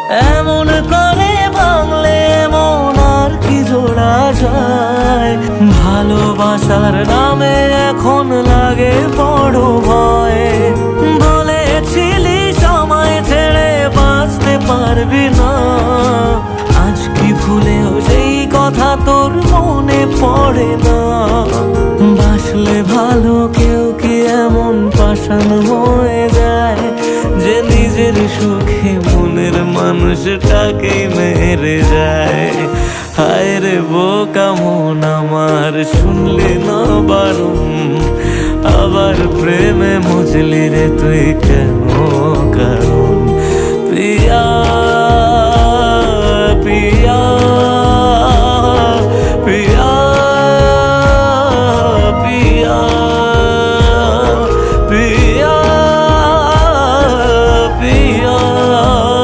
এমন করে ভাঙলে মন আর কি জোড়া যায়। ভালোবাসার নামে এখন লাগে বড় ভয়। বলেছিলি সময় ছেড়ে বাঁচতে পারবি না, আজ কি ভুলেও সেই কথা তোর মনে পড়ে না? বাসলে ভালো কেউ কি এমন পাষাণ হয়ে যায় যে নিজের সুখে মনের মানুষটাকে মেরে যায়? হায় রে বোকা মন আমার, শুনলি না বারণ, আবার প্রেমে মজলি রে তুই কেন কারণ?